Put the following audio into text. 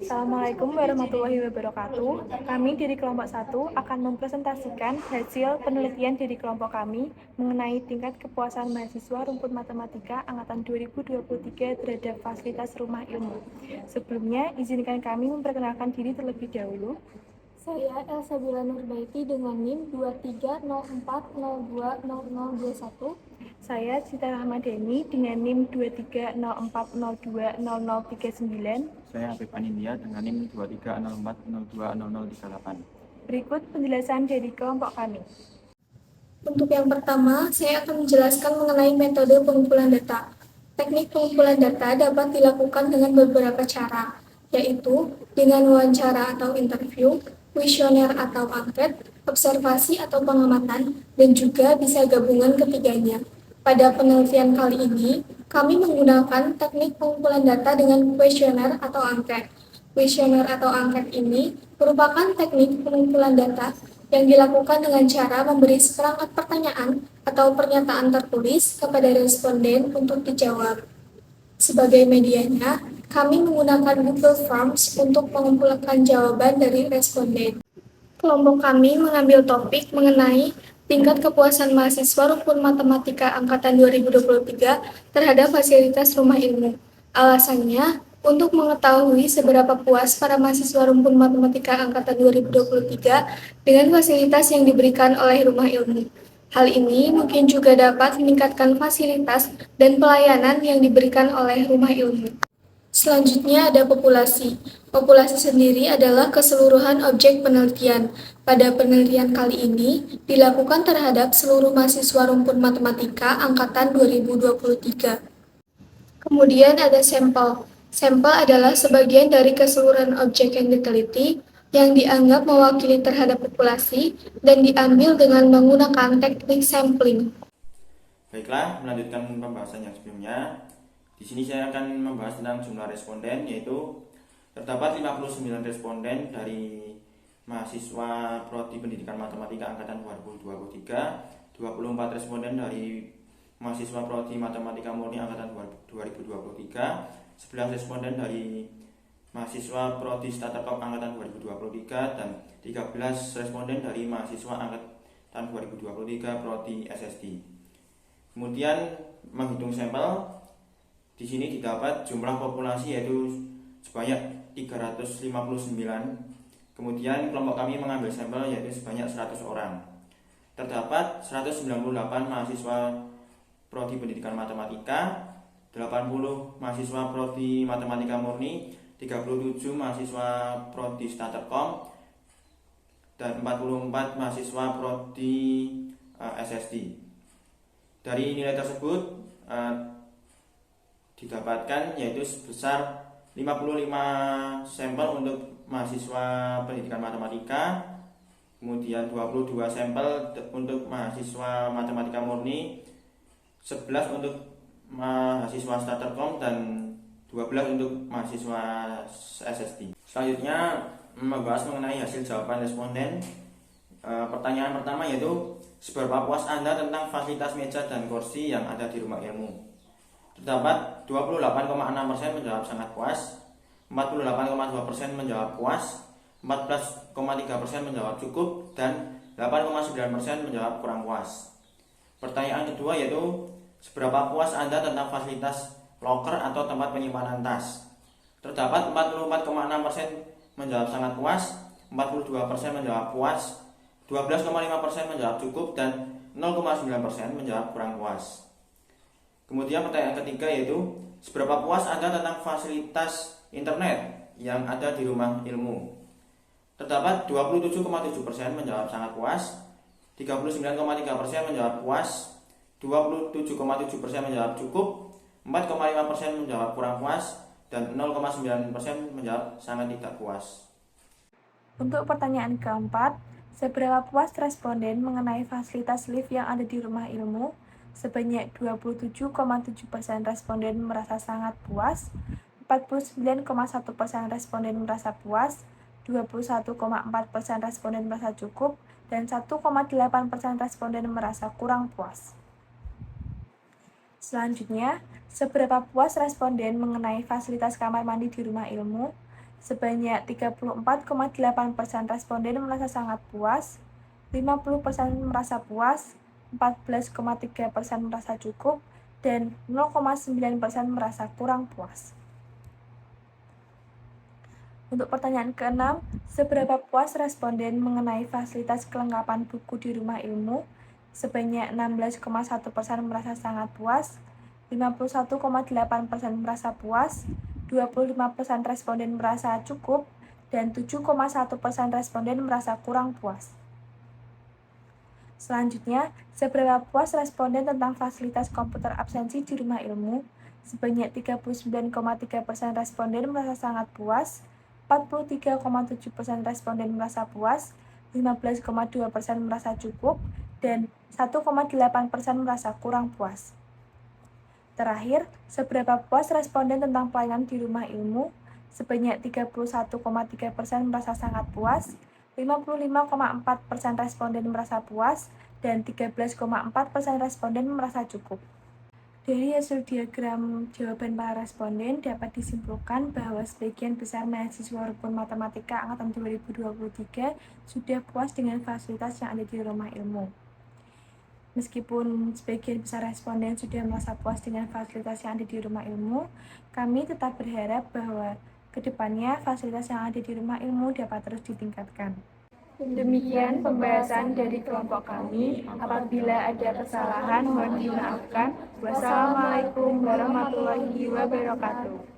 Assalamualaikum warahmatullahi wabarakatuh. Kami dari kelompok 1 akan mempresentasikan hasil penelitian dari kelompok kami mengenai tingkat kepuasan mahasiswa rumpun matematika angkatan 2023 terhadap fasilitas rumah ilmu. Sebelumnya, izinkan kami memperkenalkan diri terlebih dahulu. Saya Elsa Bila Nurbaiti dengan NIM 2304020021. Saya Cita Rahmadeni dengan NIM 2304020039. Saya Afif Anindya dengan NIM 2304020038. Berikut penjelasan dari kelompok kami. Untuk yang pertama, saya akan menjelaskan mengenai metode pengumpulan data. Teknik pengumpulan data dapat dilakukan dengan beberapa cara, yaitu dengan wawancara atau interview, kuesioner atau angket, observasi atau pengamatan, dan juga bisa gabungan ketiganya. Pada penelitian kali ini, kami menggunakan teknik pengumpulan data dengan kuesioner atau angket. Kuesioner atau angket ini merupakan teknik pengumpulan data yang dilakukan dengan cara memberi seperangkat pertanyaan atau pernyataan tertulis kepada responden untuk dijawab. Sebagai medianya, kami menggunakan Google Forms untuk mengumpulkan jawaban dari responden. Kelompok kami mengambil topik mengenai tingkat kepuasan mahasiswa rumpun matematika angkatan 2023 terhadap fasilitas rumah ilmu. Alasannya, untuk mengetahui seberapa puas para mahasiswa rumpun matematika angkatan 2023 dengan fasilitas yang diberikan oleh rumah ilmu. Hal ini mungkin juga dapat meningkatkan fasilitas dan pelayanan yang diberikan oleh rumah ilmu. Selanjutnya ada populasi. Populasi sendiri adalah keseluruhan objek penelitian. Pada penelitian kali ini dilakukan terhadap seluruh mahasiswa rumpun matematika angkatan 2023. Kemudian ada sampel. Sampel adalah sebagian dari keseluruhan objek yang diteliti yang dianggap mewakili terhadap populasi dan diambil dengan menggunakan teknik sampling. Baiklah, melanjutkan pembahasan yang sebelumnya. Di sini saya akan membahas tentang jumlah responden, yaitu terdapat 59 responden dari mahasiswa Prodi Pendidikan Matematika angkatan 2023, 24 responden dari mahasiswa Prodi Matematika Murni angkatan 2023, 11 responden dari mahasiswa Prodi Staterkom angkatan 2023 dan 13 responden dari mahasiswa angkatan 2023 Prodi SSD. Kemudian menghitung sampel, di sini didapat jumlah populasi yaitu sebanyak 359. Kemudian kelompok kami mengambil sampel yaitu sebanyak 100 orang. Terdapat 198 mahasiswa Prodi Pendidikan Matematika, 80 mahasiswa Prodi Matematika Murni, 37 mahasiswa Prodi Staterkom, dan 44 mahasiswa Prodi SSD. Dari nilai tersebut didapatkan yaitu sebesar 55 sampel untuk mahasiswa pendidikan matematika, kemudian 22 sampel untuk mahasiswa matematika murni, 11 untuk mahasiswa Staterkom, dan 12 untuk mahasiswa SSD. Selanjutnya membahas mengenai hasil jawaban responden. Pertanyaan pertama yaitu seberapa puas Anda tentang fasilitas meja dan kursi yang ada di rumah ilmu? Terdapat 28,6% menjawab sangat puas, 48,2% menjawab puas, 14,3% menjawab cukup, dan 8,9% menjawab kurang puas. Pertanyaan kedua yaitu seberapa puas Anda tentang fasilitas loker atau tempat penyimpanan tas? Terdapat 44,6% menjawab sangat puas, 42% menjawab puas, 12,5% menjawab cukup, dan 0,9% menjawab kurang puas. Kemudian pertanyaan ketiga yaitu seberapa puas Anda tentang fasilitas internet yang ada di rumah ilmu? Terdapat 27,7% menjawab sangat puas, 39,3% menjawab puas, 27,7% menjawab cukup, 4,5% menjawab kurang puas, dan 0,9% menjawab sangat tidak puas. Untuk pertanyaan keempat, seberapa puas responden mengenai fasilitas lift yang ada di rumah ilmu? Sebanyak 27,7% responden merasa sangat puas, 49,1% responden merasa puas, 21,4% responden merasa cukup, dan 1,8% responden merasa kurang puas. Selanjutnya, seberapa puas responden mengenai fasilitas kamar mandi di rumah ilmu? Sebanyak 34,8% responden merasa sangat puas, 50% merasa puas, 14,3% merasa cukup, dan 0,9% merasa kurang puas. Untuk pertanyaan ke-6, seberapa puas responden mengenai fasilitas kelengkapan buku di rumah ilmu? Sebanyak 16,1% merasa sangat puas, 51,8% merasa puas, 25% responden merasa cukup, dan 7,1% responden merasa kurang puas. Selanjutnya, seberapa puas responden tentang fasilitas komputer absensi di rumah ilmu? Sebanyak 39,3% responden merasa sangat puas, 43,7% responden merasa puas, 15,2% merasa cukup, dan 1,8% merasa kurang puas. Terakhir, seberapa puas responden tentang pelayanan di rumah ilmu? Sebanyak 31,3% merasa sangat puas, 55,4% responden merasa puas, dan 13,4% responden merasa cukup. Dari hasil diagram jawaban para responden dapat disimpulkan bahwa sebagian besar mahasiswa Rumpun Matematika Angkatan 2023 sudah puas dengan fasilitas yang ada di rumah ilmu. Meskipun sebagian besar responden sudah merasa puas dengan fasilitas yang ada di rumah ilmu, kami tetap berharap bahwa kedepannya fasilitas yang ada di rumah ilmu dapat terus ditingkatkan. Demikian pembahasan dari kelompok kami. Apabila ada kesalahan, mohon dimaafkan. Wassalamualaikum warahmatullahi wabarakatuh.